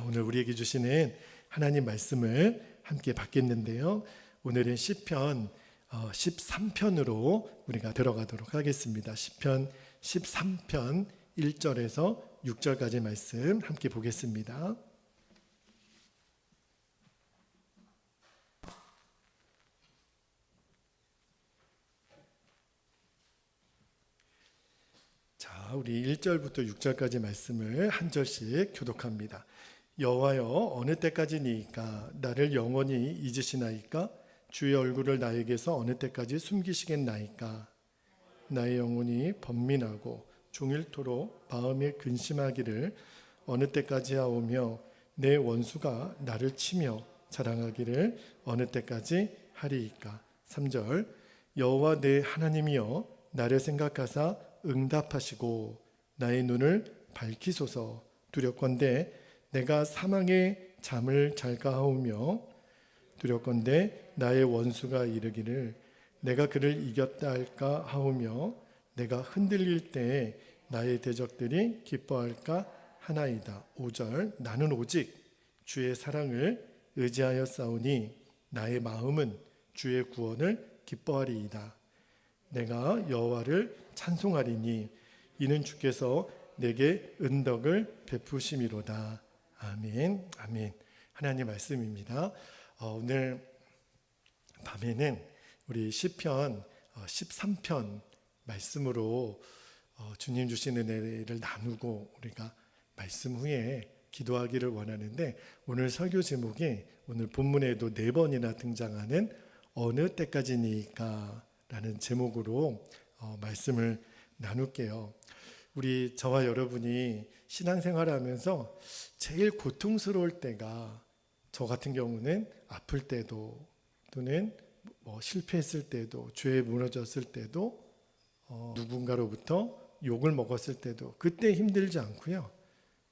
오늘 우리에게 주시는 하나님 말씀을 함께 받겠는데요. 오늘은 시편 13편으로 우리가 들어가도록 하겠습니다. 시편 13편 1절에서 6절까지 말씀 함께 보겠습니다. 자, 우리 1절부터 6절까지 말씀을 한 절씩 교독합니다. 여호와여, 어느 때까지니이까 나를 영원히 잊으시나이까? 주의 얼굴을 나에게서 어느 때까지 숨기시겠나이까? 나의 영혼이 번민하고 종일토록 마음에 근심하기를 어느 때까지 하오며 내 원수가 나를 치며 자랑하기를 어느 때까지 하리이까? 3절 여호와 내 하나님이여, 나를 생각하사 응답하시고 나의 눈을 밝히소서. 두렵건대 내가 사망의 잠을 잘까 하오며 두렵건대 나의 원수가 이르기를 내가 그를 이겼다 할까 하오며 내가 흔들릴 때에 나의 대적들이 기뻐할까 하나이다. 5절 나는 오직 주의 사랑을 의지하여 싸우니 나의 마음은 주의 구원을 기뻐하리이다. 내가 여호와를 찬송하리니 이는 주께서 내게 은덕을 베푸심이로다. 아멘. 아멘. 하나님 말씀입니다. 오늘 밤에는 우리 시편 13편 말씀으로 주님 주시는 은혜를 나누고 우리가 말씀 후에 기도하기를 원하는데, 오늘 설교 제목이 오늘 본문에도 4번이나 등장하는 어느 때까지니까 라는 제목으로 말씀을 나눌게요. 우리 저와 여러분이 신앙생활을 하면서 제일 고통스러울 때가, 저 같은 경우는 아플 때도 또는 실패했을 때도 죄에 무너졌을 때도 누군가로부터 욕을 먹었을 때도 그때 힘들지 않고요.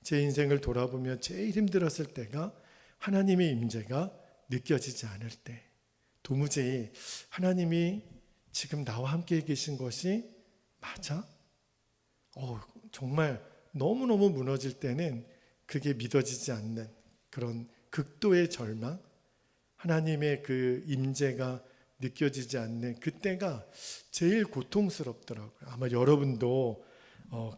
제 인생을 돌아보며 제일 힘들었을 때가 하나님의 임재가 느껴지지 않을 때, 도무지 하나님이 지금 나와 함께 계신 것이 맞아? 정말 너무너무 무너질 때는 그게 믿어지지 않는 그런 극도의 절망, 하나님의 그 임재가 느껴지지 않는 그때가 제일 고통스럽더라고요. 아마 여러분도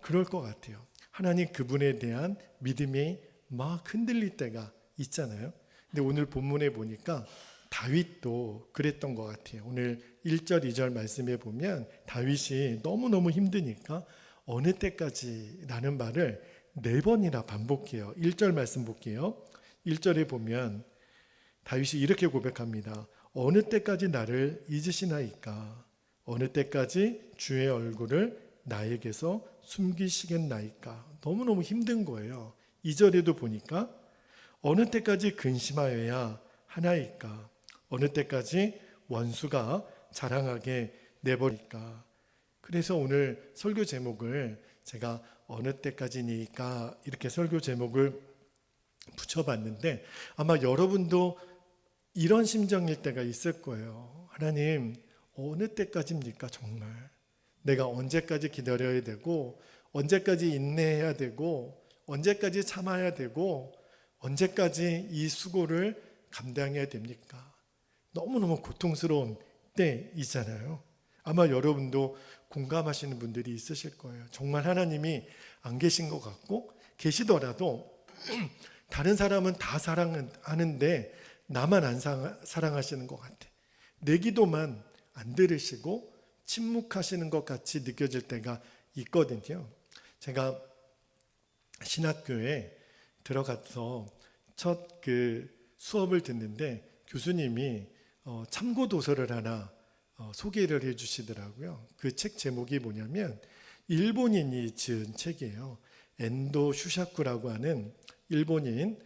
그럴 것 같아요. 하나님 그분에 대한 믿음이 막 흔들릴 때가 있잖아요. 근데 오늘 본문에 보니까 다윗도 그랬던 것 같아요. 오늘 1절 2절 말씀에 보면 다윗이 너무너무 힘드니까 어느 때까지 라는 말을 4번이나 반복해요. 1절 말씀 볼게요. 1절에 보면 다윗이 이렇게 고백합니다. 어느 때까지 나를 잊으시나이까? 어느 때까지 주의 얼굴을 나에게서 숨기시겠나이까? 너무너무 힘든 거예요. 2절에도 보니까 어느 때까지 근심하여야 하나이까? 어느 때까지 원수가 자랑하게 내버릴까? 그래서 오늘 설교 제목을 제가 어느 때까지니까 이렇게 설교 제목을 붙여봤는데, 아마 여러분도 이런 심정일 때가 있을 거예요. 하나님, 어느 때까지입니까? 정말 내가 언제까지 기다려야 되고, 언제까지 인내해야 되고, 언제까지 참아야 되고, 언제까지 이 수고를 감당해야 됩니까? 너무너무 고통스러운 때이잖아요. 아마 여러분도 공감하시는 분들이 있으실 거예요. 정말 하나님이 안 계신 것 같고, 계시더라도 다른 사람은 다 사랑하는데 나만 안 사랑하시는 것 같아. 내 기도만 안 들으시고 침묵하시는 것 같이 느껴질 때가 있거든요. 제가 신학교에 들어가서 첫 수업을 듣는데 교수님이 참고 도서를 하나 소개를 해주시더라고요. 그 책 제목이 뭐냐면 일본인이 지은 책이에요. 엔도 슈샤쿠라고 하는 일본인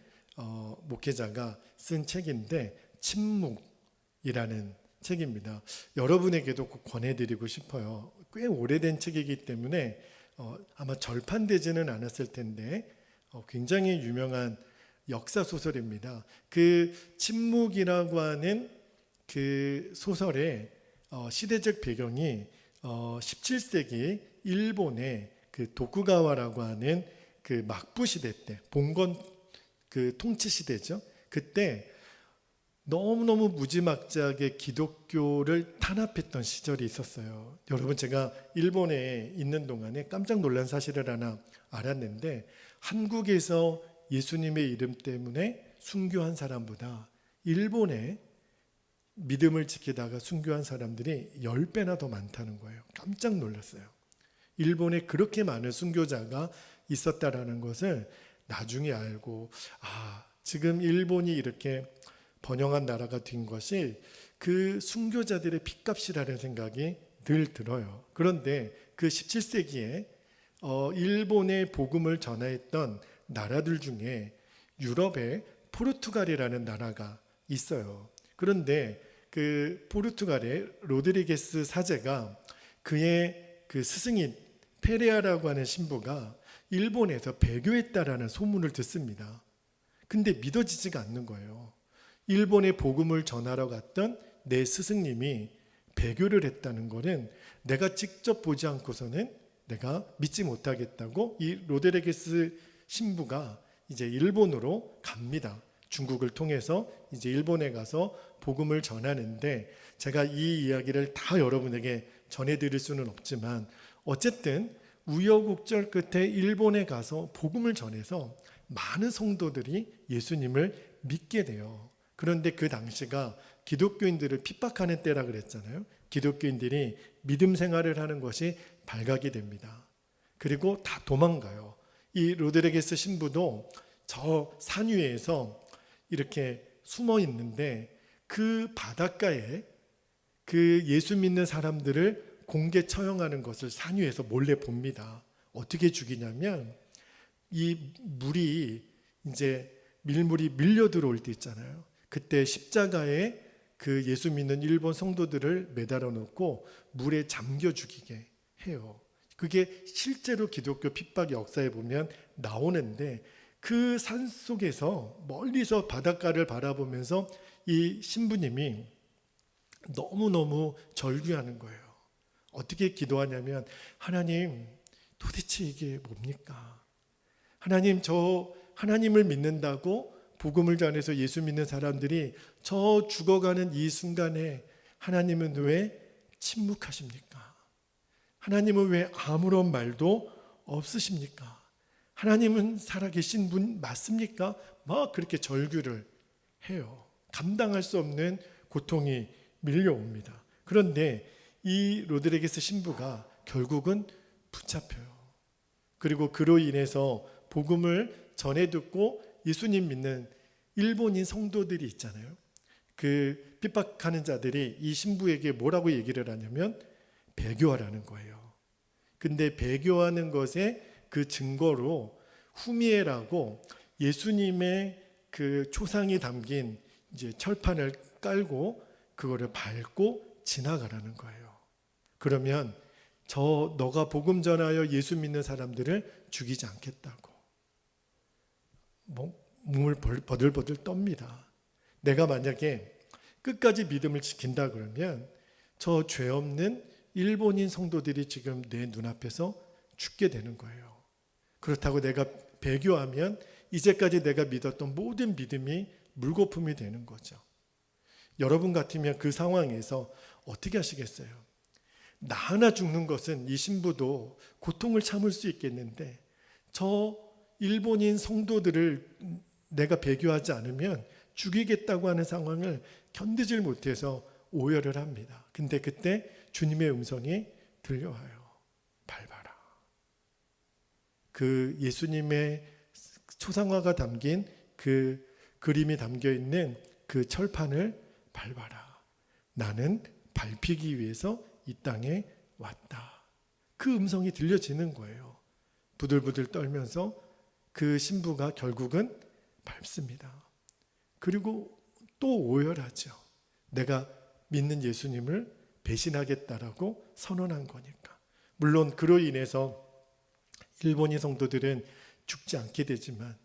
목회자가 쓴 책인데 침묵이라는 책입니다. 여러분에게도 꼭 권해드리고 싶어요. 꽤 오래된 책이기 때문에 아마 절판되지는 않았을 텐데 굉장히 유명한 역사 소설입니다. 그 침묵이라고 하는 그 소설의 시대적 배경이 17세기 일본의 그 도쿠가와라고 하는 그 막부 시대 때, 봉건 그 통치 시대죠. 그때 너무너무 무지막지하게 기독교를 탄압했던 시절이 있었어요. 여러분, 제가 일본에 있는 동안에 깜짝 놀란 사실을 하나 알았는데, 한국에서 예수님의 이름 때문에 순교한 사람보다 일본에 믿음을 지키다가 순교한 사람들이 10배나 더 많다는 거예요. 깜짝 놀랐어요. 일본에 그렇게 많은 순교자가 있었다라는 것을 나중에 알고, 지금 일본이 이렇게 번영한 나라가 된 것이 그 순교자들의 핏값이라는 생각이 늘 들어요. 그런데 그 17세기에 일본의 복음을 전하였던 나라들 중에 유럽에 포르투갈이라는 나라가 있어요. 그런데 그 포르투갈의 로드리게스 사제가 그의 그 스승인 페레아라고 하는 신부가 일본에서 배교했다라는 소문을 듣습니다. 근데 믿어지지가 않는 거예요. 일본에 복음을 전하러 갔던 내 스승님이 배교를 했다는 거는 내가 직접 보지 않고서는 내가 믿지 못하겠다고 이 로드리게스 신부가 이제 일본으로 갑니다. 중국을 통해서 이제 일본에 가서 복음을 전하는데, 제가 이 이야기를 다 여러분에게 전해드릴 수는 없지만 어쨌든 우여곡절 끝에 일본에 가서 복음을 전해서 많은 성도들이 예수님을 믿게 돼요. 그런데 그 당시가 기독교인들을 핍박하는 때라 그랬잖아요. 기독교인들이 믿음 생활을 하는 것이 발각이 됩니다. 그리고 다 도망가요. 이 로드리게스 신부도 저 산 위에서 이렇게 숨어 있는데 그 바닷가에 그 예수 믿는 사람들을 공개 처형하는 것을 산 위에서 몰래 봅니다. 어떻게 죽이냐면, 이 물이 이제 밀물이 밀려 들어올 때 있잖아요. 그때 십자가에 그 예수 믿는 일본 성도들을 매달아 놓고 물에 잠겨 죽이게 해요. 그게 실제로 기독교 핍박 역사에 보면 나오는데, 그 산 속에서 멀리서 바닷가를 바라보면서 이 신부님이 너무너무 절규하는 거예요. 어떻게 기도하냐면, 하나님, 도대체 이게 뭡니까? 하나님, 저 하나님을 믿는다고 복음을 전해서 예수 믿는 사람들이 저 죽어가는 이 순간에 하나님은 왜 침묵하십니까? 하나님은 왜 아무런 말도 없으십니까? 하나님은 살아계신 분 맞습니까? 막 그렇게 절규를 해요. 감당할 수 없는 고통이 밀려옵니다. 그런데 이 로드리게스 신부가 결국은 붙잡혀요. 그리고 그로 인해서 복음을 전해 듣고 예수님 믿는 일본인 성도들이 있잖아요. 그 핍박하는 자들이 이 신부에게 뭐라고 얘기를 하냐면 배교하라는 거예요. 근데 배교하는 것에 그 증거로 후미에라고 예수님의 그 초상이 담긴 이제 철판을 깔고 그거를 밟고 지나가라는 거예요. 그러면 너가 복음 전하여 예수 믿는 사람들을 죽이지 않겠다고. 몸을 버들버들 떱니다. 내가 만약에 끝까지 믿음을 지킨다 그러면 저 죄 없는 일본인 성도들이 지금 내 눈앞에서 죽게 되는 거예요. 그렇다고 내가 배교하면 이제까지 내가 믿었던 모든 믿음이 물거품이 되는 거죠. 여러분 같으면 그 상황에서 어떻게 하시겠어요? 나 하나 죽는 것은 이 신부도 고통을 참을 수 있겠는데 저 일본인 성도들을 내가 배교하지 않으면 죽이겠다고 하는 상황을 견디질 못해서 오열을 합니다. 근데 그때 주님의 음성이 들려와요. 밟아라. 그 예수님의 초상화가 담긴 그 그림이 담겨 있는 그 철판을 밟아라. 나는 밟히기 위해서 이 땅에 왔다. 그 음성이 들려지는 거예요. 부들부들 떨면서 그 신부가 결국은 밟습니다. 그리고 또 오열하죠. 내가 믿는 예수님을 배신하겠다라고 선언한 거니까. 물론 그로 인해서 일본인 성도들은 죽지 않게 되지만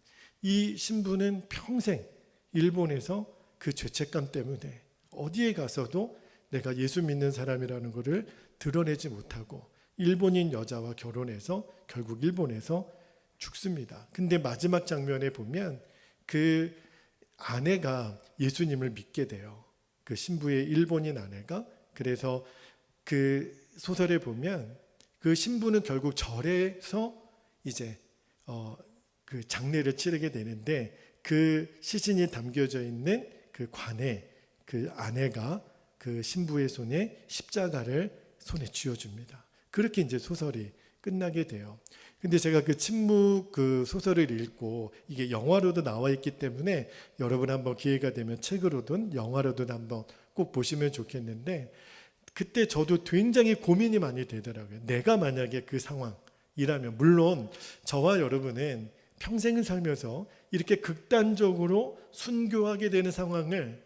이 신부는 평생 일본에서 그 죄책감 때문에 어디에 가서도 내가 예수 믿는 사람이라는 것을 드러내지 못하고 일본인 여자와 결혼해서 결국 일본에서 죽습니다. 근데 마지막 장면에 보면 그 아내가 예수님을 믿게 돼요. 그 신부의 일본인 아내가. 그래서 그 소설에 보면 그 신부는 결국 절에서 이제 그 장례를 치르게 되는데, 그 시신이 담겨져 있는 그 관에 그 아내가 그 신부의 손에 십자가를 손에 쥐어줍니다. 그렇게 이제 소설이 끝나게 돼요. 근데 제가 그 침묵 그 소설을 읽고, 이게 영화로도 나와 있기 때문에 여러분 한번 기회가 되면 책으로든 영화로든 한번 꼭 보시면 좋겠는데, 그때 저도 굉장히 고민이 많이 되더라고요. 내가 만약에 그 상황이라면, 물론 저와 여러분은 평생을 살면서 이렇게 극단적으로 순교하게 되는 상황을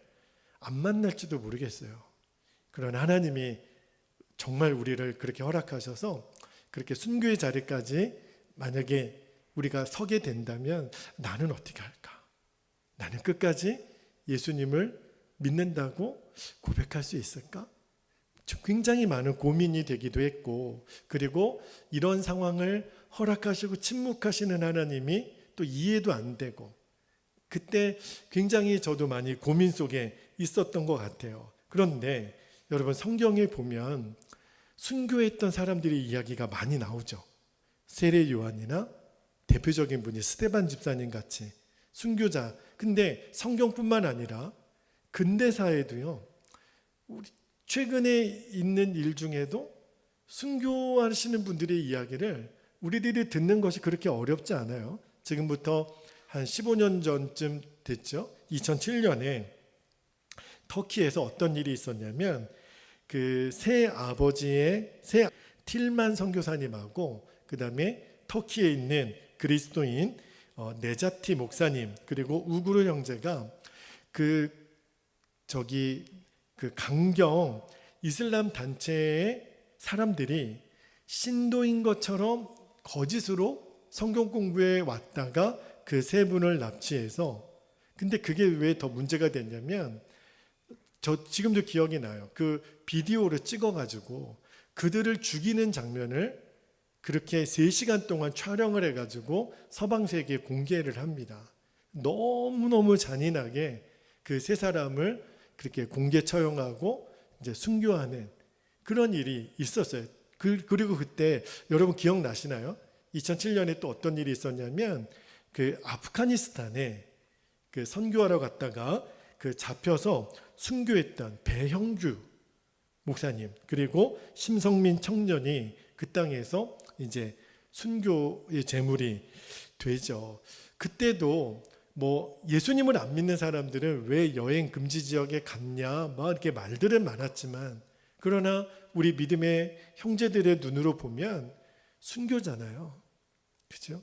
안 만날지도 모르겠어요. 그러나 하나님이 정말 우리를 그렇게 허락하셔서 그렇게 순교의 자리까지 만약에 우리가 서게 된다면, 나는 어떻게 할까? 나는 끝까지 예수님을 믿는다고 고백할 수 있을까? 굉장히 많은 고민이 되기도 했고, 그리고 이런 상황을 허락하시고 침묵하시는 하나님이 또 이해도 안 되고, 그때 굉장히 저도 많이 고민 속에 있었던 것 같아요. 그런데 여러분, 성경에 보면 순교했던 사람들의 이야기가 많이 나오죠. 세례 요한이나 대표적인 분이 스데반 집사님 같이 순교자. 근데 성경뿐만 아니라 근대사에도요, 우리 최근에 있는 일 중에도 순교하시는 분들의 이야기를 우리들이 듣는 것이 그렇게 어렵지 않아요. 지금부터 한 15년 전쯤 됐죠. 2007년에 터키에서 어떤 일이 있었냐면, 그 새 아버지의 새 틸만 선교사님하고 그 다음에 터키에 있는 그리스도인 네자티 목사님, 그리고 우구르 형제가 그 강경 이슬람 단체의 사람들이 신도인 것처럼 거짓으로 성경 공부에 왔다가 그 세 분을 납치해서, 근데 그게 왜 더 문제가 됐냐면, 저 지금도 기억이 나요. 그 비디오를 찍어가지고 그들을 죽이는 장면을 그렇게 3시간 동안 촬영을 해가지고 서방 세계에 공개를 합니다. 너무너무 잔인하게 그 세 사람을 그렇게 공개 처형하고 이제 순교하는 그런 일이 있었어요. 그리고 그때 여러분 기억나시나요? 2007년에 또 어떤 일이 있었냐면, 그 아프가니스탄에 그 선교하러 갔다가 그 잡혀서 순교했던 배형규 목사님, 그리고 심성민 청년이 그 땅에서 이제 순교의 제물이 되죠. 그때도 뭐 예수님을 안 믿는 사람들은 왜 여행 금지 지역에 갔냐, 막 이렇게 말들은 많았지만, 그러나 우리 믿음의 형제들의 눈으로 보면 순교잖아요. 그죠?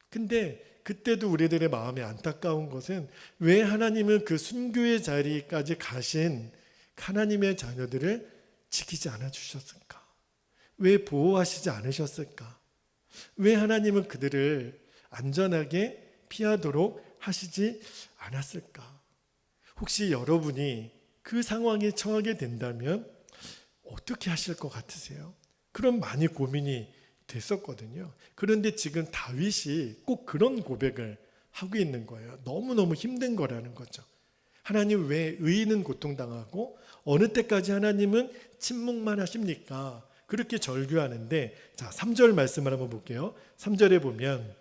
근데 그때도 우리들의 마음에 안타까운 것은, 왜 하나님은 그 순교의 자리까지 가신 하나님의 자녀들을 지키지 않아 주셨을까? 왜 보호하시지 않으셨을까? 왜 하나님은 그들을 안전하게 피하도록 하시지 않았을까? 혹시 여러분이 그 상황에 처하게 된다면 어떻게 하실 것 같으세요? 그런 많이 고민이 됐었거든요. 그런데 지금 다윗이 꼭 그런 고백을 하고 있는 거예요. 너무너무 힘든 거라는 거죠. 하나님, 왜 의인은 고통당하고 어느 때까지 하나님은 침묵만 하십니까? 그렇게 절규하는데, 자, 3절 말씀을 한번 볼게요. 3절에 보면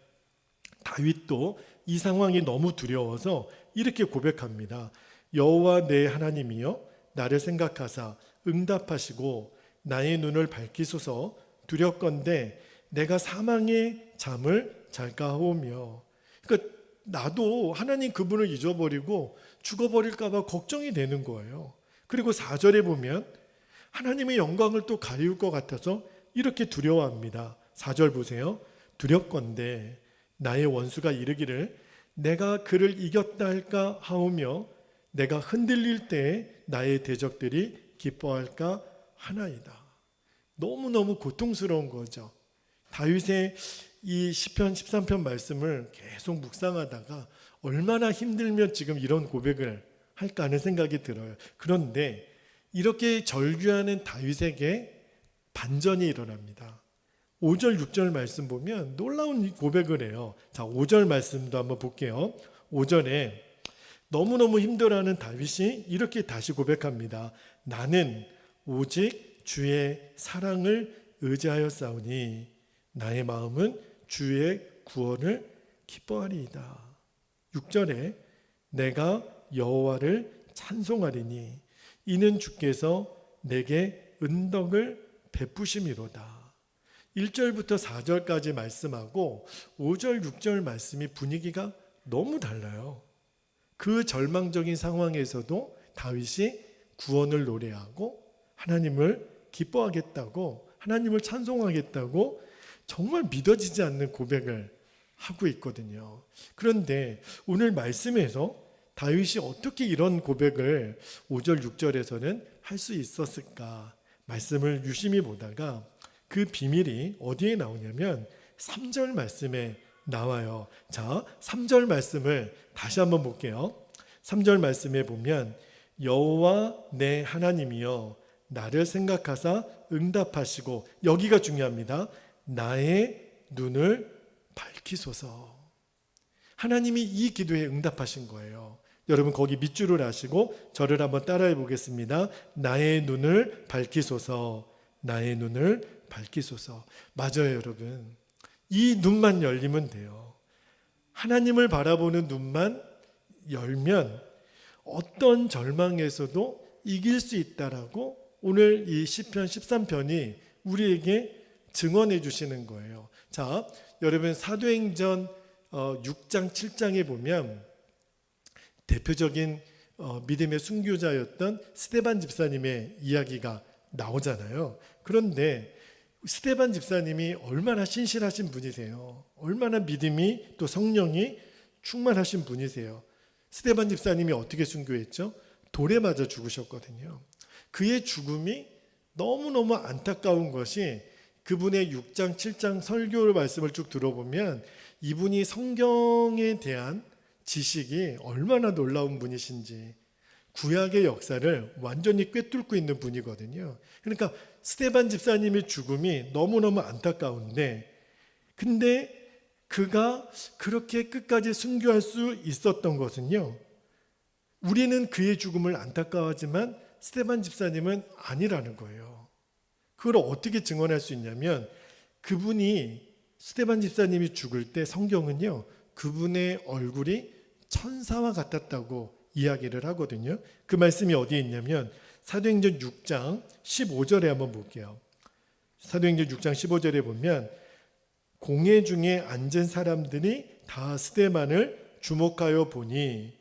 다윗도 이 상황이 너무 두려워서 이렇게 고백합니다. 여호와 내 하나님이여, 나를 생각하사 응답하시고 나의 눈을 밝히소서. 두렵건대 내가 사망의 잠을 잘까 하오며. 그러니까 나도 하나님 그분을 잊어버리고 죽어버릴까 봐 걱정이 되는 거예요. 그리고 4절에 보면 하나님의 영광을 또 가리울 것 같아서 이렇게 두려워합니다. 4절 보세요. 두렵건대 나의 원수가 이르기를 내가 그를 이겼다 할까 하오며, 내가 흔들릴 때 나의 대적들이 기뻐할까 하나이다. 너무너무 고통스러운 거죠. 다윗의 이 시편 13편 말씀을 계속 묵상하다가 얼마나 힘들면 지금 이런 고백을 할까 하는 생각이 들어요. 그런데 이렇게 절규하는 다윗에게 반전이 일어납니다. 5절 6절 말씀 보면 놀라운 고백을 해요. 자, 5절 말씀도 한번 볼게요. 5절에 너무너무 힘들어하는 다윗이 이렇게 다시 고백합니다. 나는 오직 주의 사랑을 의지하여 싸우니 나의 마음은 주의 구원을 기뻐하리이다. 6절에 내가 여호와를 찬송하리니 이는 주께서 내게 은덕을 베푸심이로다. 1절부터 4절까지 말씀하고 5절, 6절 말씀이 분위기가 너무 달라요. 그 절망적인 상황에서도 다윗이 구원을 노래하고 하나님을 기뻐하겠다고, 하나님을 찬송하겠다고 정말 믿어지지 않는 고백을 하고 있거든요. 그런데 오늘 말씀에서 다윗이 어떻게 이런 고백을 5절, 6절에서는 할 수 있었을까 말씀을 유심히 보다가 그 비밀이 어디에 나오냐면 3절 말씀에 나와요. 자, 3절 말씀을 다시 한번 볼게요. 3절 말씀에 보면 여호와 내 하나님이여 나를 생각하사 응답하시고, 여기가 중요합니다. 나의 눈을 밝히소서. 하나님이 이 기도에 응답하신 거예요. 여러분 거기 밑줄을 하시고 저를 한번 따라해 보겠습니다. 나의 눈을 밝히소서. 나의 눈을 밝히소서. 맞아요, 여러분. 이 눈만 열리면 돼요. 하나님을 바라보는 눈만 열면 어떤 절망에서도 이길 수 있다라고 오늘 이 시편 13편이 우리에게 증언해 주시는 거예요. 자, 여러분 사도행전 6장 7장에 보면 대표적인 믿음의 순교자였던 스데반 집사님의 이야기가 나오잖아요. 그런데 스데반 집사님이 얼마나 신실하신 분이세요. 얼마나 믿음이 또 성령이 충만하신 분이세요. 스데반 집사님이 어떻게 순교했죠? 돌에 맞아 죽으셨거든요. 그의 죽음이 너무너무 안타까운 것이 그분의 6장 7장 설교 말씀을 쭉 들어보면 이분이 성경에 대한 지식이 얼마나 놀라운 분이신지, 구약의 역사를 완전히 꿰뚫고 있는 분이거든요. 그러니까 스데반 집사님의 죽음이 너무너무 안타까운데, 근데 그가 그렇게 끝까지 순교할 수 있었던 것은요, 우리는 그의 죽음을 안타까워하지만 스데반 집사님은 아니라는 거예요. 그걸 어떻게 증언할 수 있냐면, 그분이 스데반 집사님이 죽을 때 성경은요, 그분의 얼굴이 천사와 같았다고 이야기를 하거든요. 그 말씀이 어디에 있냐면 사도행전 6장 15절에 한번 볼게요. 사도행전 6장 15절에 보면 공회 중에 앉은 사람들이 다 스데반을 주목하여 보니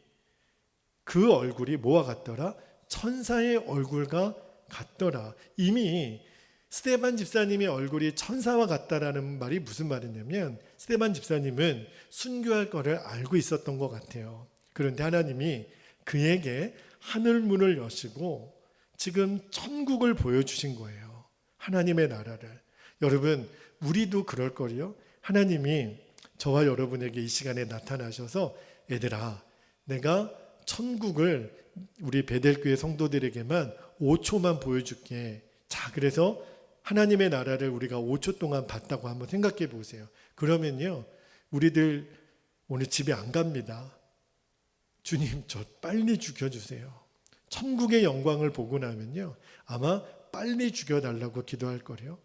그 얼굴이 뭐와 같더라? 천사의 얼굴과 같더라. 이미 스데반 집사님의 얼굴이 천사와 같다라는 말이 무슨 말이냐면 스데반 집사님은 순교할 거를 알고 있었던 것 같아요. 그런데 하나님이 그에게 하늘문을 여시고 지금 천국을 보여주신 거예요. 하나님의 나라를. 여러분, 우리도 그럴 거요. 하나님이 저와 여러분에게 이 시간에 나타나셔서 얘들아, 내가 천국을 우리 베델교회 성도들에게만 5초만 보여줄게. 자, 그래서 하나님의 나라를 우리가 5초 동안 봤다고 한번 생각해 보세요. 그러면요, 우리들 오늘 집에 안 갑니다. 주님, 저 빨리 죽여주세요. 천국의 영광을 보고 나면요, 아마 빨리 죽여달라고 기도할 거래요.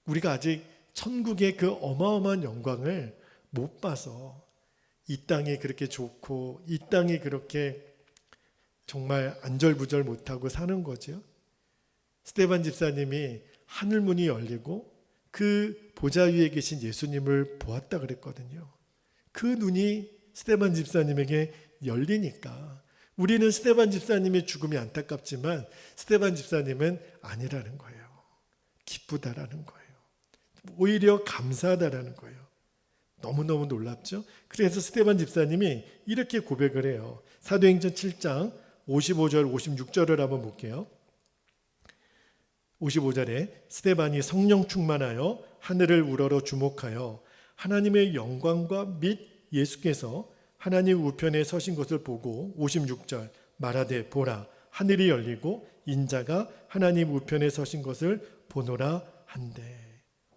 우리가 아직 천국의 그 어마어마한 영광을 못 봐서 이 땅이 그렇게 좋고 이 땅이 그렇게 정말 안절부절 못하고 사는 거죠. 스데반 집사님이 하늘문이 열리고 그 보좌 위에 계신 예수님을 보았다 그랬거든요. 그 눈이 스데반 집사님에게 열리니까 우리는 스데반 집사님의 죽음이 안타깝지만 스데반 집사님은 아니라는 거예요. 기쁘다라는 거예요. 오히려 감사하다라는 거예요. 너무너무 놀랍죠? 그래서 스데반 집사님이 이렇게 고백을 해요. 사도행전 7장 55절 56절을 한번 볼게요. 55절에 스데반이 성령 충만하여 하늘을 우러러 주목하여 하나님의 영광과 및 예수께서 하나님 우편에 서신 것을 보고 56절 말하되 보라 하늘이 열리고 인자가 하나님 우편에 서신 것을 보노라 한대.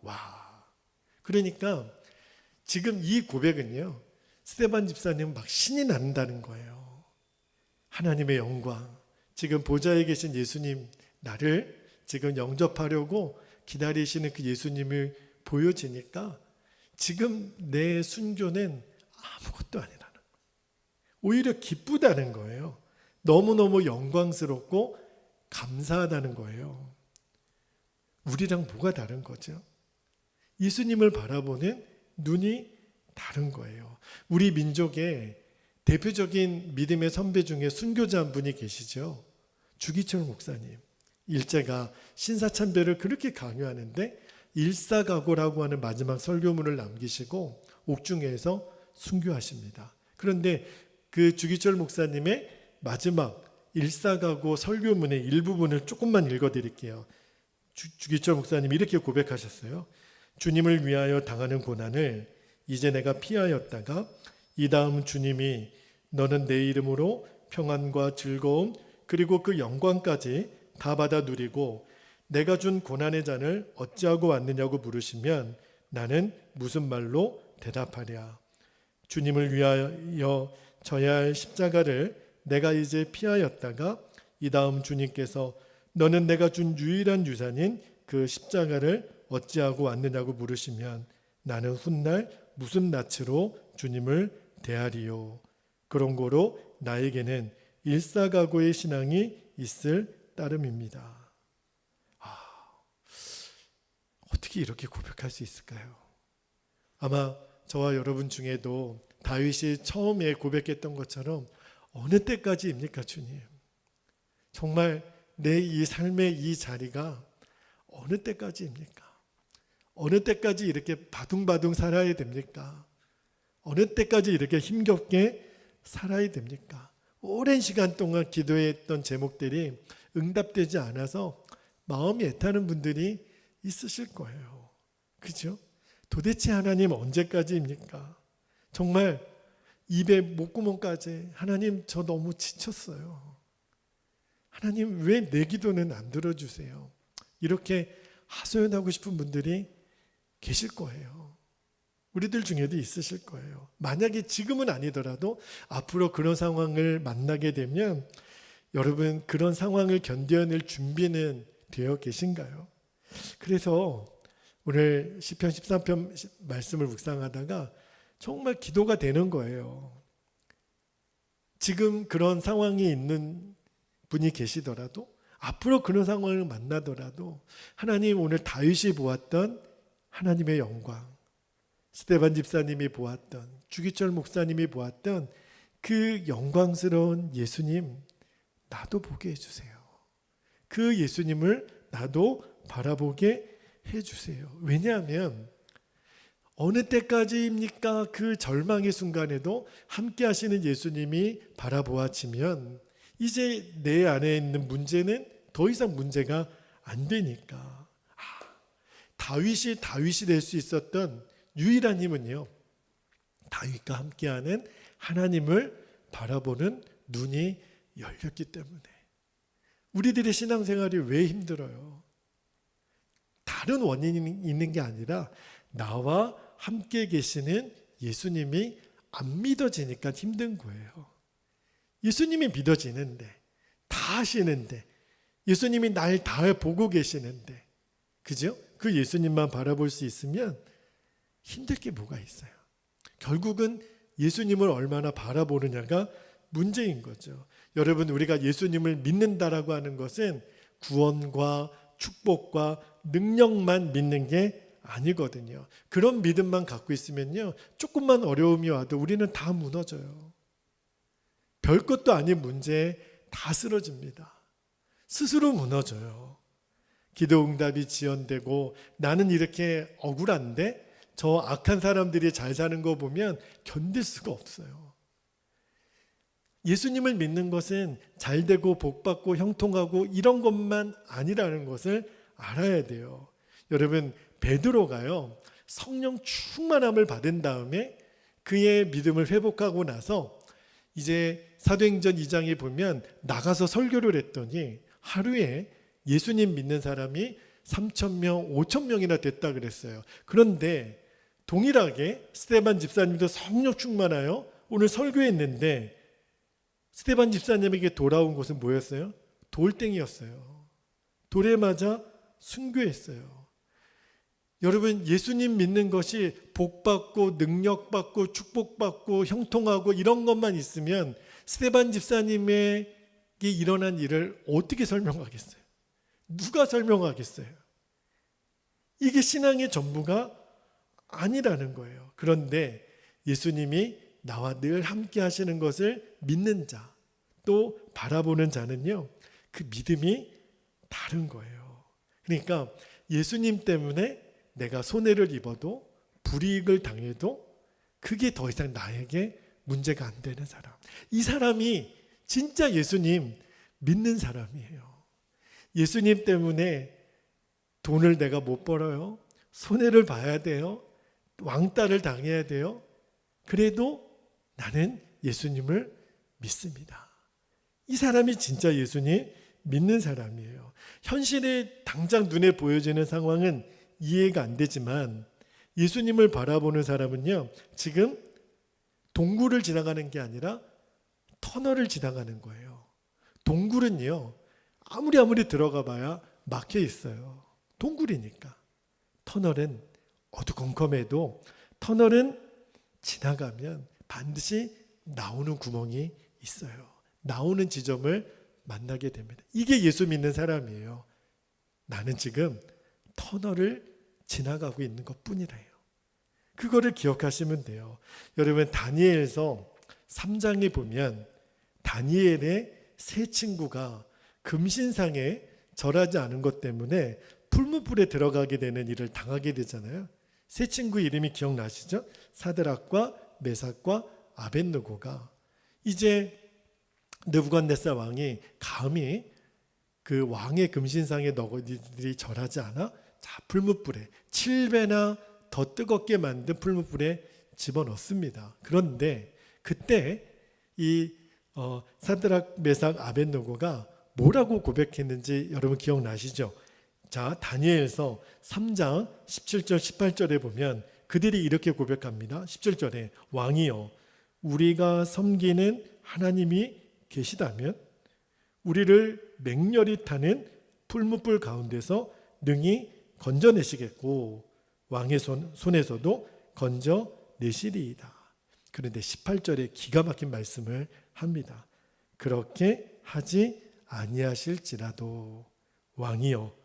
와, 그러니까 지금 이 고백은요, 스데반 집사님은 막 신이 난다는 거예요. 하나님의 영광, 지금 보좌에 계신 예수님, 나를 지금 영접하려고 기다리시는 그 예수님이 보여지니까 지금 내 순교는 아무것도 아니라는 거예요. 오히려 기쁘다는 거예요. 너무너무 영광스럽고 감사하다는 거예요. 우리랑 뭐가 다른 거죠? 예수님을 바라보는 눈이 다른 거예요. 우리 민족의 대표적인 믿음의 선배 중에 순교자 한 분이 계시죠. 주기철 목사님. 일제가 신사참배를 그렇게 강요하는데 일사각오라고 하는 마지막 설교문을 남기시고 옥중에서 순교하십니다. 그런데 그 주기철 목사님의 마지막 일사각오 설교문의 일부분을 조금만 읽어드릴게요. 주기철 목사님이 이렇게 고백하셨어요. 주님을 위하여 당하는 고난을 이제 내가 피하였다가 이 다음 주님이 너는 내 이름으로 평안과 즐거움 그리고 그 영광까지 다 받아 누리고 내가 준 고난의 잔을 어찌하고 왔느냐고 물으시면 나는 무슨 말로 대답하랴. 주님을 위하여 져야 할 십자가를 내가 이제 피하였다가 이 다음 주님께서 너는 내가 준 유일한 유산인 그 십자가를 어찌하고 왔느냐고 물으시면 나는 훗날 무슨 낯으로 주님을 대하리요. 그런 거로 나에게는 일사각오의 신앙이 있을 따름입니다. 어떻게 이렇게 고백할 수 있을까요? 아마 저와 여러분 중에도 다윗이 처음에 고백했던 것처럼 어느 때까지입니까, 주님? 정말 내 이 삶의 이 자리가 어느 때까지입니까? 어느 때까지 이렇게 바둥바둥 살아야 됩니까? 어느 때까지 이렇게 힘겹게 살아야 됩니까? 오랜 시간 동안 기도했던 제목들이 응답되지 않아서 마음이 애타는 분들이 있으실 거예요. 그죠? 도대체 하나님 언제까지입니까? 정말 입에 목구멍까지 하나님 저 너무 지쳤어요. 하나님 왜 내 기도는 안 들어주세요? 이렇게 하소연하고 싶은 분들이 계실 거예요. 우리들 중에도 있으실 거예요. 만약에 지금은 아니더라도 앞으로 그런 상황을 만나게 되면 여러분 그런 상황을 견뎌낼 준비는 되어 계신가요? 그래서 오늘 시편 13편 말씀을 묵상하다가 정말 기도가 되는 거예요. 지금 그런 상황이 있는 분이 계시더라도 앞으로 그런 상황을 만나더라도 하나님 오늘 다윗이 보았던 하나님의 영광, 스데반 집사님이 보았던, 주기철 목사님이 보았던 그 영광스러운 예수님 나도 보게 해주세요. 그 예수님을 나도 바라보게 해주세요. 왜냐하면 어느 때까지입니까? 그 절망의 순간에도 함께 하시는 예수님이 바라보아지면 이제 내 안에 있는 문제는 더 이상 문제가 안 되니까. 다윗이 될 수 있었던 유일한 힘은요, 다윗과 함께하는 하나님을 바라보는 눈이 열렸기 때문에. 우리들의 신앙생활이 왜 힘들어요? 다른 원인이 있는 게 아니라 나와 함께 계시는 예수님이 안 믿어지니까 힘든 거예요. 예수님이 믿어지는데, 다 하시는데, 예수님이 날 다 보고 계시는데, 그죠? 그 예수님만 바라볼 수 있으면 힘들 게 뭐가 있어요? 결국은 예수님을 얼마나 바라보느냐가 문제인 거죠. 여러분, 우리가 예수님을 믿는다라고 하는 것은 구원과 축복과 능력만 믿는 게 아니거든요. 그런 믿음만 갖고 있으면요, 조금만 어려움이 와도 우리는 다 무너져요. 별것도 아닌 문제에 다 쓰러집니다. 스스로 무너져요. 기도 응답이 지연되고 나는 이렇게 억울한데 저 악한 사람들이 잘 사는 거 보면 견딜 수가 없어요. 예수님을 믿는 것은 잘 되고 복 받고 형통하고 이런 것만 아니라는 것을 알아야 돼요. 여러분, 베드로가요, 성령 충만함을 받은 다음에 그의 믿음을 회복하고 나서 이제 사도행전 2장에 보면 나가서 설교를 했더니 하루에 예수님 믿는 사람이 3,000명, 5,000명이나 됐다 그랬어요. 그런데 동일하게 스데반 집사님도 성령 충만하여 오늘 설교했는데 스데반 집사님에게 돌아온 것은 뭐였어요? 돌덩이였어요. 돌에 맞아 순교했어요. 여러분, 예수님 믿는 것이 복받고 능력받고 축복받고 형통하고 이런 것만 있으면 스데반 집사님에게 일어난 일을 어떻게 설명하겠어요? 누가 설명하겠어요? 이게 신앙의 전부가 아니라는 거예요. 그런데 예수님이 나와 늘 함께 하시는 것을 믿는 자, 또 바라보는 자는요, 그 믿음이 다른 거예요. 그러니까 예수님 때문에 내가 손해를 입어도 불이익을 당해도 그게 더 이상 나에게 문제가 안 되는 사람. 이 사람이 진짜 예수님 믿는 사람이에요. 예수님 때문에 돈을 내가 못 벌어요. 손해를 봐야 돼요. 왕따를 당해야 돼요. 그래도 나는 예수님을 믿습니다. 이 사람이 진짜 예수님 믿는 사람이에요. 현실에 당장 눈에 보여지는 상황은 이해가 안 되지만 예수님을 바라보는 사람은요, 지금 동굴을 지나가는 게 아니라 터널을 지나가는 거예요. 동굴은요, 아무리 들어가 봐야 막혀 있어요. 동굴이니까. 터널은 어두컴컴해도 터널은 지나가면 반드시 나오는 구멍이 있어요. 나오는 지점을 만나게 됩니다. 이게 예수 믿는 사람이에요. 나는 지금 터널을 지나가고 있는 것뿐이래요. 그거를 기억하시면 돼요. 여러분, 다니엘서 3장에 보면 다니엘의 세 친구가 금신상에 절하지 않은 것 때문에 풀무불에 들어가게 되는 일을 당하게 되잖아요. 세 친구 이름이 기억나시죠? 사드락과 메삭과 아벳느고가 이제 느부갓네살 왕이 감히 그 왕의 금신상에 너희들이 절하지 않아? 자, 풀무불에 7배나 더 뜨겁게 만든 풀무불에 집어넣습니다. 그런데 그때 이 사드락, 메삭, 아벳느고가 뭐라고 고백했는지 여러분 기억나시죠? 자, 다니엘서 3장 17절 18절에 보면 그들이 이렇게 고백합니다. 17절에 왕이여, 우리가 섬기는 하나님이 계시다면 우리를 맹렬히 타는 풀무불 가운데서 능히 건져내시겠고 왕의 손에서도 건져내시리이다. 그런데 18절에 기가 막힌 말씀을 합니다. 그렇게 하지 아니하실지라도 왕이여,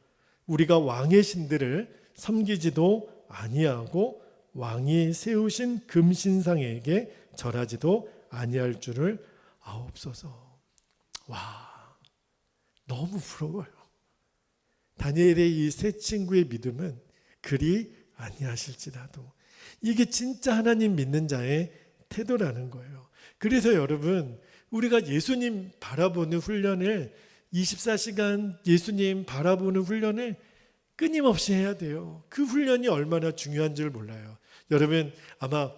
우리가 왕의 신들을 섬기지도 아니하고 왕이 세우신 금신상에게 절하지도 아니할 줄을 아옵소서. 와, 너무 부러워요. 다니엘의 이 세 친구의 믿음은 그리 아니하실지라도, 이게 진짜 하나님 믿는 자의 태도라는 거예요. 그래서 여러분, 우리가 예수님 바라보는 훈련을 24시간 예수님 바라보는 훈련을 끊임없이 해야 돼요. 그 훈련이 얼마나 중요한 줄 몰라요. 여러분, 아마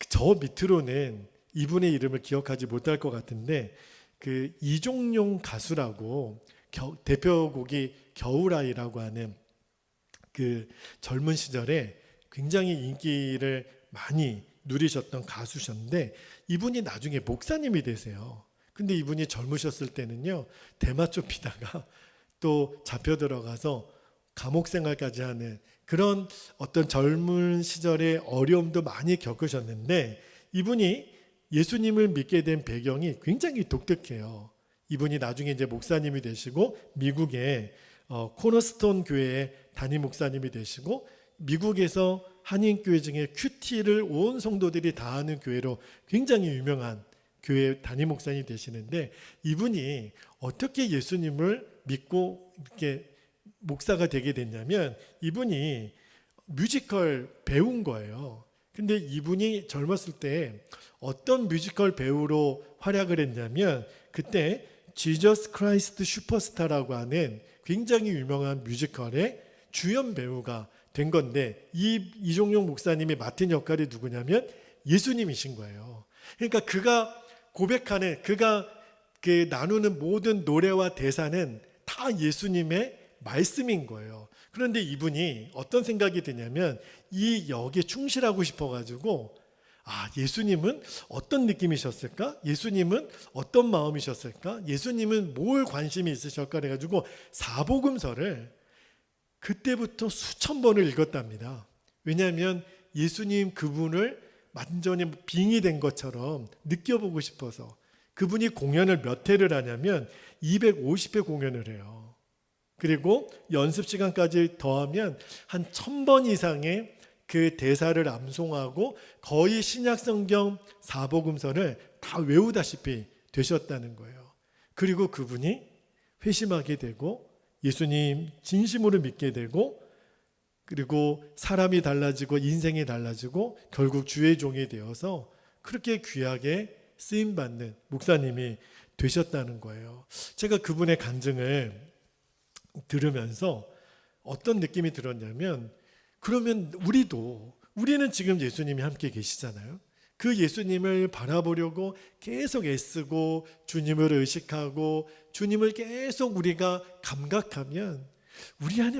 저 밑으로는 이분의 이름을 기억하지 못할 것 같은데 그 이종용 가수라고 대표곡이 겨울아이라고 하는 그 젊은 시절에 굉장히 인기를 많이 누리셨던 가수셨는데 이분이 나중에 목사님이 되세요. 근데 이분이 젊으셨을 때는요, 대마초 피다가 또 잡혀 들어가서 감옥 생활까지 하는 그런 어떤 젊은 시절의 어려움도 많이 겪으셨는데 이분이 예수님을 믿게 된 배경이 굉장히 독특해요. 이분이 나중에 이제 목사님이 되시고 미국의 코너스톤 교회의 담임 목사님이 되시고 미국에서 한인교회 중에 큐티를 온 성도들이 다 아는 교회로 굉장히 유명한 교회 담임 목사님이 되시는데 이분이 어떻게 예수님을 믿고 이렇게 목사가 되게 됐냐면 이분이 뮤지컬 배우인 거예요. 근데 이분이 젊었을 때 어떤 뮤지컬 배우로 활약을 했냐면 그때 지저스 크라이스트 슈퍼스타라고 하는 굉장히 유명한 뮤지컬의 주연 배우가 된 건데 이종용 목사님이 맡은 역할이 누구냐면 예수님이신 거예요. 그러니까 그가 고백하는 그가 나누는 모든 노래와 대사는 다 예수님의 말씀인 거예요. 그런데 이분이 어떤 생각이 드냐면 이 역에 충실하고 싶어가지고 예수님은 어떤 느낌이셨을까? 예수님은 어떤 마음이셨을까? 예수님은 뭘 관심이 있으실까? 그래가지고 사복음서를 그때부터 수천 번을 읽었답니다. 왜냐하면 예수님 그분을 완전히 빙의된 것처럼 느껴보고 싶어서. 그분이 공연을 몇 회를 하냐면 250회 공연을 해요. 그리고 연습 시간까지 더하면 한 1000번 이상의 그 대사를 암송하고 거의 신약성경 사복음서를 다 외우다시피 되셨다는 거예요. 그리고 그분이 회심하게 되고 예수님 진심으로 믿게 되고 그리고 사람이 달라지고 인생이 달라지고 결국 주의 종이 되어서 그렇게 귀하게 쓰임받는 목사님이 되셨다는 거예요. 제가 그분의 간증을 들으면서 어떤 느낌이 들었냐면 그러면 우리는 지금 예수님이 함께 계시잖아요. 그 예수님을 바라보려고 계속 애쓰고 주님을 의식하고 주님을 계속 우리가 감각하면 우리 안에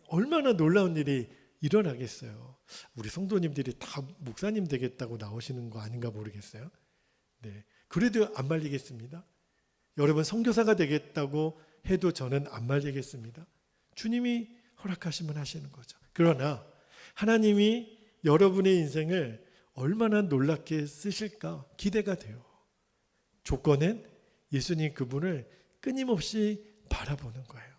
얼마나 놀라운 일이 일어나겠어요. 우리 성도님들이 다 목사님 되겠다고 나오시는 거 아닌가 모르겠어요. 네, 그래도 안 말리겠습니다. 여러분 선교사가 되겠다고 해도 저는 안 말리겠습니다. 주님이 허락하시면 하시는 거죠. 그러나 하나님이 여러분의 인생을 얼마나 놀랍게 쓰실까 기대가 돼요. 조건은 예수님 그분을 끊임없이 바라보는 거예요.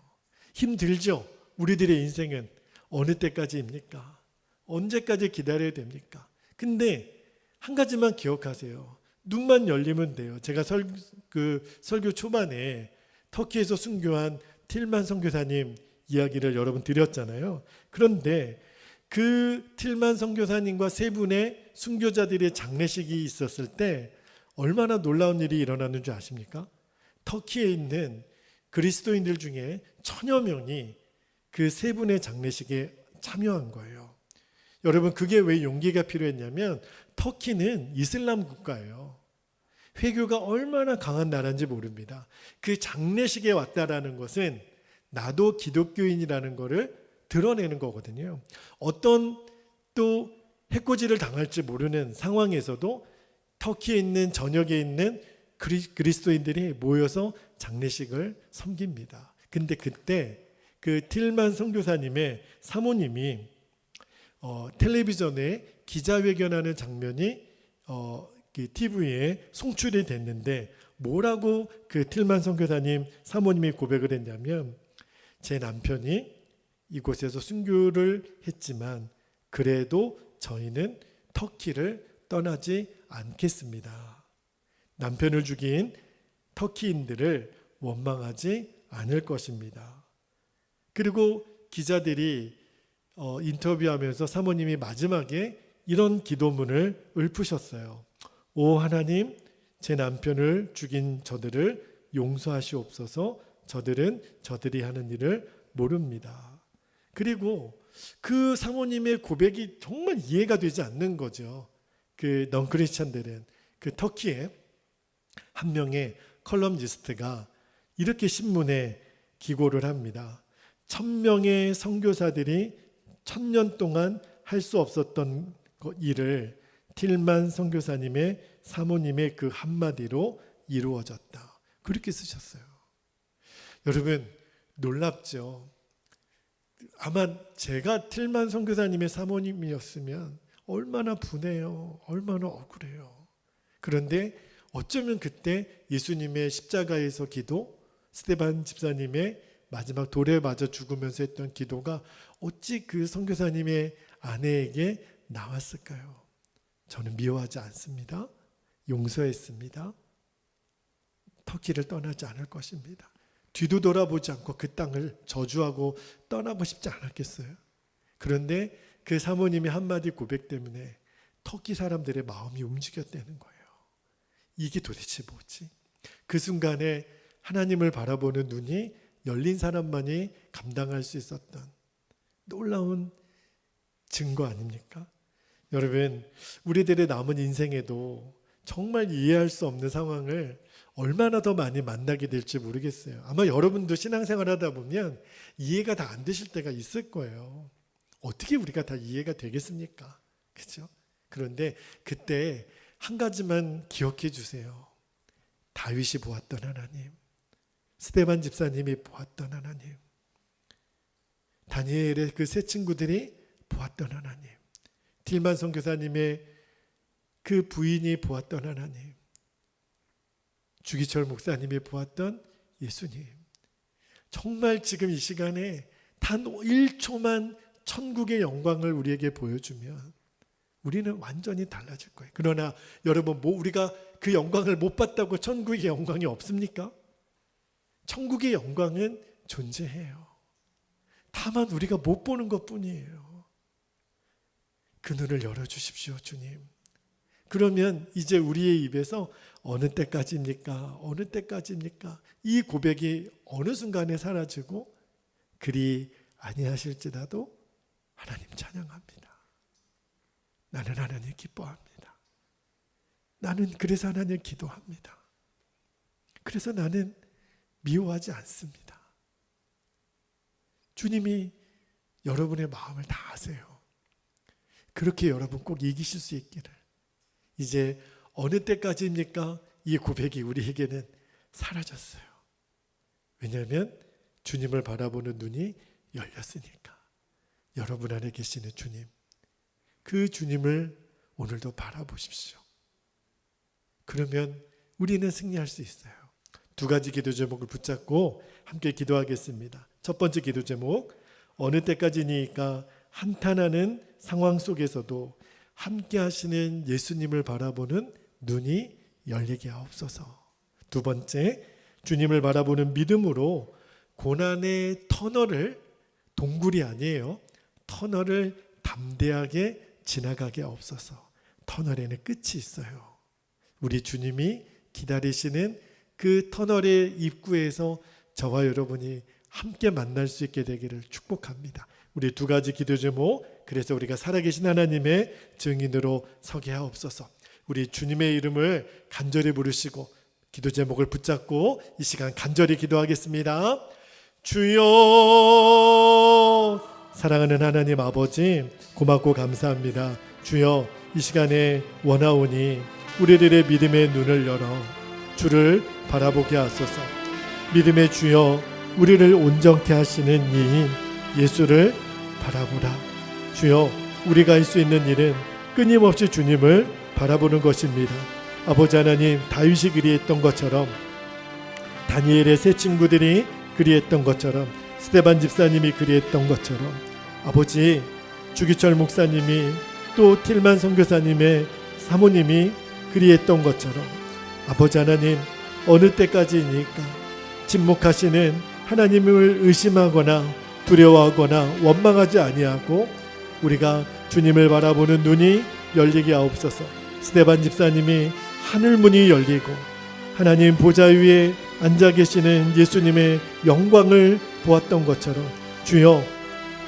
힘들죠? 우리들의 인생은 어느 때까지입니까? 언제까지 기다려야 됩니까? 근데 한 가지만 기억하세요. 눈만 열리면 돼요. 제가 설교 초반에 터키에서 순교한 틸만 선교사님 이야기를 여러분 드렸잖아요. 그런데 그 틸만 선교사님과 세 분의 순교자들의 장례식이 있었을 때 얼마나 놀라운 일이 일어났는지 아십니까? 터키에 있는 그리스도인들 중에 1000여 명이 그 세 분의 장례식에 참여한 거예요. 여러분 그게 왜 용기가 필요했냐면 터키는 이슬람 국가예요. 회교가 얼마나 강한 나라인지 모릅니다. 그 장례식에 왔다라는 것은 나도 기독교인이라는 것을 드러내는 거거든요. 어떤 또 해코지를 당할지 모르는 상황에서도 터키에 있는 전역에 있는 그리스도인들이 모여서 장례식을 섬깁니다. 근데 그때 그 틸만 선교사님의 사모님이 텔레비전에 기자회견하는 장면이 TV에 송출이 됐는데 뭐라고 그 틸만 선교사님 사모님이 고백을 했냐면 제 남편이 이곳에서 순교를 했지만 그래도 저희는 터키를 떠나지 않겠습니다. 남편을 죽인 터키인들을 원망하지 않을 것입니다. 그리고 기자들이 인터뷰하면서 사모님이 마지막에 이런 기도문을 읊으셨어요. 오 하나님, 제 남편을 죽인 저들을 용서하시옵소서. 저들은 저들이 하는 일을 모릅니다. 그리고 그 사모님의 고백이 정말 이해가 되지 않는 거죠. 그 넌크리스찬들은 그 터키에 한 명의 컬럼니스트가 이렇게 신문에 기고를 합니다. 1000명의 선교사들이 1000년 동안 할 수 없었던 일을 틸만 선교사님의 사모님의 그 한마디로 이루어졌다. 그렇게 쓰셨어요. 여러분 놀랍죠? 아마 제가 틸만 선교사님의 사모님이었으면 얼마나 분해요. 얼마나 억울해요. 그런데 어쩌면 그때 예수님의 십자가에서 기도, 스데반 집사님의 마지막 돌에 맞아 죽으면서 했던 기도가 어찌 그 선교사님의 아내에게 나왔을까요? 저는 미워하지 않습니다. 용서했습니다. 터키를 떠나지 않을 것입니다. 뒤도 돌아보지 않고 그 땅을 저주하고 떠나고 싶지 않았겠어요? 그런데 그 사모님의 한마디 고백 때문에 터키 사람들의 마음이 움직였다는 거예요. 이게 도대체 뭐지? 그 순간에 하나님을 바라보는 눈이 열린 사람만이 감당할 수 있었던 놀라운 증거 아닙니까? 여러분, 우리들의 남은 인생에도 정말 이해할 수 없는 상황을 얼마나 더 많이 만나게 될지 모르겠어요. 아마 여러분도 신앙생활 하다 보면 이해가 다 안 되실 때가 있을 거예요. 어떻게 우리가 다 이해가 되겠습니까? 그렇죠? 그런데 그때 한 가지만 기억해 주세요. 다윗이 보았던 하나님, 스데반 집사님이 보았던 하나님, 다니엘의 그 세 친구들이 보았던 하나님, 딜만 선교사님의 그 부인이 보았던 하나님, 주기철 목사님이 보았던 예수님, 정말 지금 이 시간에 단 1초만 천국의 영광을 우리에게 보여주면 우리는 완전히 달라질 거예요. 그러나 여러분, 우리가 그 영광을 못 봤다고 천국의 영광이 없습니까? 천국의 영광은 존재해요. 다만 우리가 못 보는 것뿐이에요. 그 눈을 열어주십시오, 주님. 그러면 이제 우리의 입에서 어느 때까지입니까? 어느 때까지입니까? 이 고백이 어느 순간에 사라지고 그리 아니하실지라도 하나님 찬양합니다. 나는 하나님 기뻐합니다. 나는 그래서 하나님 기도합니다. 그래서 나는 미워하지 않습니다. 주님이 여러분의 마음을 다 아세요. 그렇게 여러분 꼭 이기실 수 있기를. 이제 어느 때까지입니까? 이 고백이 우리에게는 사라졌어요. 왜냐하면 주님을 바라보는 눈이 열렸으니까. 여러분 안에 계시는 주님, 그 주님을 오늘도 바라보십시오. 그러면 우리는 승리할 수 있어요. 두 가지 기도 제목을 붙잡고 함께 기도하겠습니다. 첫 번째 기도 제목, 어느 때까지니까 한탄하는 상황 속에서도 함께 하시는 예수님을 바라보는 눈이 열리게 하옵소서. 두 번째, 주님을 바라보는 믿음으로 고난의 터널을, 동굴이 아니에요, 터널을 담대하게 지나가게 하옵소서. 터널에는 끝이 있어요. 우리 주님이 기다리시는 그 터널의 입구에서 저와 여러분이 함께 만날 수 있게 되기를 축복합니다. 우리 두 가지 기도 제목, 그래서 우리가 살아계신 하나님의 증인으로 서게 하옵소서. 우리 주님의 이름을 간절히 부르시고 기도 제목을 붙잡고 이 시간 간절히 기도하겠습니다. 주여, 사랑하는 하나님 아버지, 고맙고 감사합니다. 주여, 이 시간에 원하오니 우리들의 믿음의 눈을 열어 주를 바라보게 하소서. 믿음의 주여, 우리를 온전케 하시는 이인 예수를 바라보라. 주여, 우리가 할 수 있는 일은 끊임없이 주님을 바라보는 것입니다. 아버지 하나님, 다윗이 그리했던 것처럼, 다니엘의 세 친구들이 그리했던 것처럼, 스데반 집사님이 그리했던 것처럼, 아버지 주기철 목사님이 또 틸만 선교사님의 사모님이 그리했던 것처럼, 아버지 하나님, 어느 때까지니까 침묵하시는 하나님을 의심하거나 두려워하거나 원망하지 아니하고 우리가 주님을 바라보는 눈이 열리게 하옵소서. 스데반 집사님이 하늘문이 열리고 하나님 보좌 위에 앉아 계시는 예수님의 영광을 보았던 것처럼, 주여,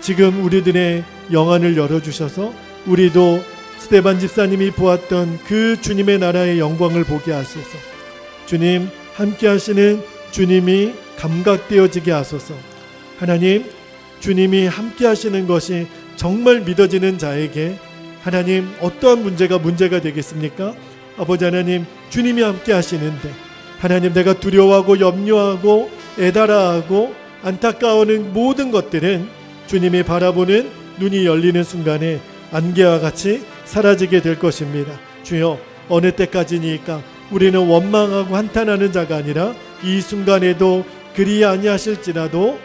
지금 우리들의 영안을 열어주셔서 우리도 스데반 집사님이 보았던 그 주님의 나라의 영광을 보게 하소서. 주님, 함께 하시는 주님이 감각되어지게 하소서. 하나님, 주님이 함께 하시는 것이 정말 믿어지는 자에게 하나님, 어떠한 문제가 되겠습니까? 아버지 하나님, 주님이 함께 하시는데 하나님, 내가 두려워하고 염려하고 애달아하고 안타까워하는 모든 것들은 주님이 바라보는 눈이 열리는 순간에 안개와 같이 사라지게 될 것입니다. 주여, 어느 때까지니까 우리는 원망하고 한탄하는 자가 아니라 이 순간에도 그리 아니하실지라도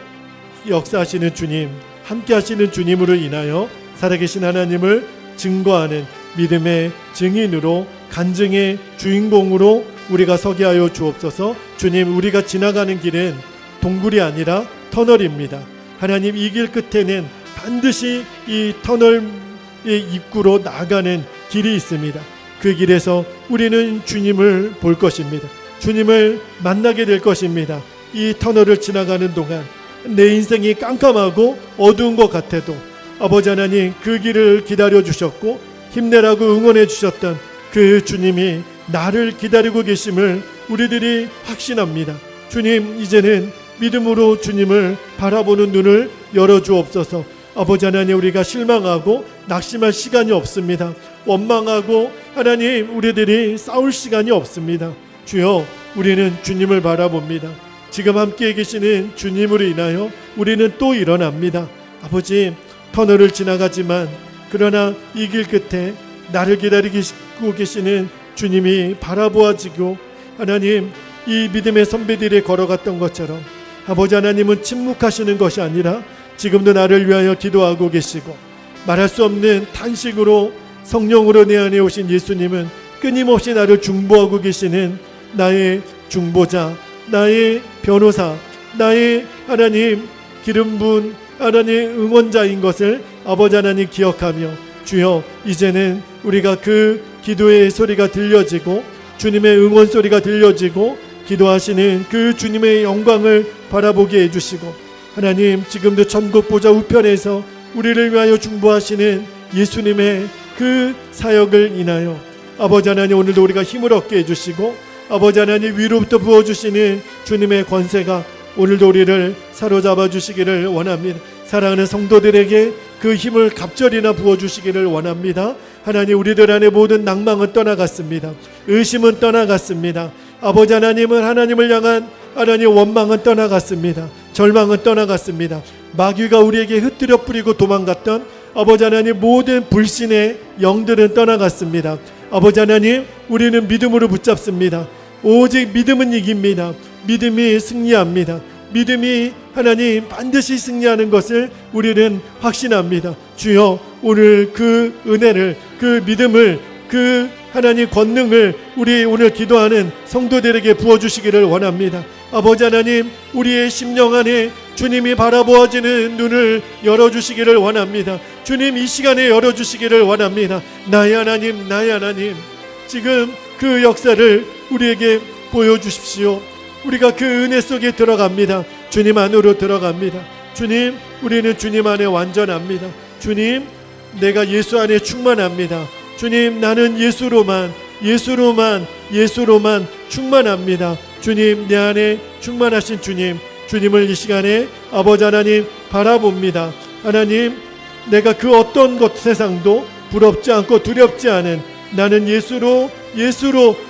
역사하시는 주님, 함께 하시는 주님으로 인하여 살아계신 하나님을 증거하는 믿음의 증인으로, 간증의 주인공으로 우리가 서게 하여 주옵소서. 주님, 우리가 지나가는 길은 동굴이 아니라 터널입니다. 하나님, 이 길 끝에는 반드시 이 터널의 입구로 나가는 길이 있습니다. 그 길에서 우리는 주님을 볼 것입니다. 주님을 만나게 될 것입니다. 이 터널을 지나가는 동안 내 인생이 깜깜하고 어두운 것 같아도 아버지 하나님, 그 길을 기다려 주셨고 힘내라고 응원해 주셨던 그 주님이 나를 기다리고 계심을 우리들이 확신합니다. 주님, 이제는 믿음으로 주님을 바라보는 눈을 열어주옵소서. 아버지 하나님, 우리가 실망하고 낙심할 시간이 없습니다. 원망하고 하나님, 우리들이 싸울 시간이 없습니다. 주여, 우리는 주님을 바라봅니다. 지금 함께 계시는 주님으로 인하여 우리는 또 일어납니다. 아버지, 터널을 지나가지만 그러나 이 길 끝에 나를 기다리고 계시는 주님이 바라보아지고, 하나님, 이 믿음의 선배들이 걸어갔던 것처럼 아버지 하나님은 침묵하시는 것이 아니라 지금도 나를 위하여 기도하고 계시고, 말할 수 없는 탄식으로 성령으로 내 안에 오신 예수님은 끊임없이 나를 중보하고 계시는 나의 중보자, 나의 변호사, 나의 하나님 기름 부은 하나님 응원자인 것을 아버지 하나님 기억하며, 주여, 이제는 우리가 그 기도의 소리가 들려지고 주님의 응원 소리가 들려지고 기도하시는 그 주님의 영광을 바라보게 해주시고, 하나님, 지금도 천국 보좌 우편에서 우리를 위하여 중보하시는 예수님의 그 사역을 인하여 아버지 하나님, 오늘도 우리가 힘을 얻게 해주시고, 아버지 하나님, 위로부터 부어주시는 주님의 권세가 오늘도 우리를 사로잡아 주시기를 원합니다. 사랑하는 성도들에게 그 힘을 갑절이나 부어주시기를 원합니다. 하나님, 우리들 안에 모든 낭망은 떠나갔습니다. 의심은 떠나갔습니다. 아버지 하나님은 하나님을 향한 하나님 원망은 떠나갔습니다. 절망은 떠나갔습니다. 마귀가 우리에게 흩뜨려 뿌리고 도망갔던 아버지 하나님 모든 불신의 영들은 떠나갔습니다. 아버지 하나님, 우리는 믿음으로 붙잡습니다. 오직 믿음은 이깁니다. 믿음이 승리합니다. 믿음이 하나님 반드시 승리하는 것을 우리는 확신합니다. 주여, 오늘 그 은혜를, 그 믿음을, 그 하나님 권능을 우리 오늘 기도하는 성도들에게 부어주시기를 원합니다. 아버지 하나님, 우리의 심령 안에 주님이 바라보아지는 눈을 열어주시기를 원합니다. 주님, 이 시간에 열어주시기를 원합니다. 나의 하나님, 나의 하나님, 지금 그 역사를 우리에게 보여주십시오. 우리가 그 은혜 속에 들어갑니다. 주님 안으로 들어갑니다. 주님, 우리는 주님 안에 완전합니다. 주님, 내가 예수 안에 충만합니다. 주님, 나는 예수로만 충만합니다. 주님, 내 안에 충만하신 주님을 이 시간에 아버지 하나님 바라봅니다. 하나님, 내가 그 어떤 것 세상도 부럽지 않고 두렵지 않은, 나는 예수로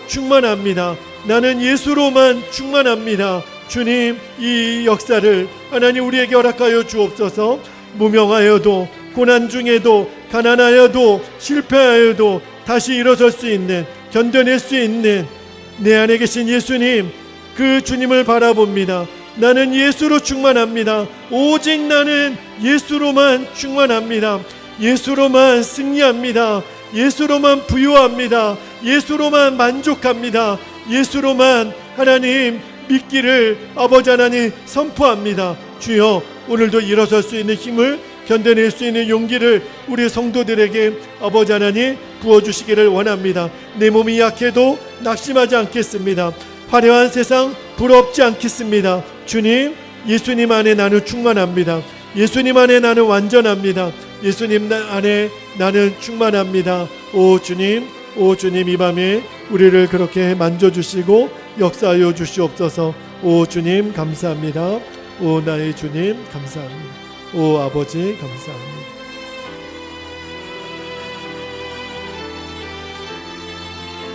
충만합니다. 나는 예수로만 충만합니다. 주님, 이 역사를 하나님 우리에게 허락하여 주옵소서. 무명하여도, 고난 중에도, 가난하여도, 실패하여도 다시 일어설 수 있는, 견뎌낼 수 있는 내 안에 계신 예수님, 그 주님을 바라봅니다. 나는 예수로 충만합니다. 오직 나는 예수로만 충만합니다. 예수로만 승리합니다. 예수로만 부유합니다. 예수로만 만족합니다. 예수로만 하나님 믿기를 아버지 하나님 선포합니다. 주여, 오늘도 일어설 수 있는 힘을, 견뎌낼 수 있는 용기를 우리 성도들에게 아버지 하나님 부어주시기를 원합니다. 내 몸이 약해도 낙심하지 않겠습니다. 화려한 세상 부럽지 않겠습니다. 주님, 예수님 안에 나는 충만합니다. 예수님 안에 나는 완전합니다. 예수님 안에 나는 충만합니다. 오 주님, 이 밤에 우리를 그렇게 만져주시고 역사하여 주시옵소서. 오 주님, 감사합니다. 오 나의 주님, 감사합니다. 오 아버지, 감사합니다.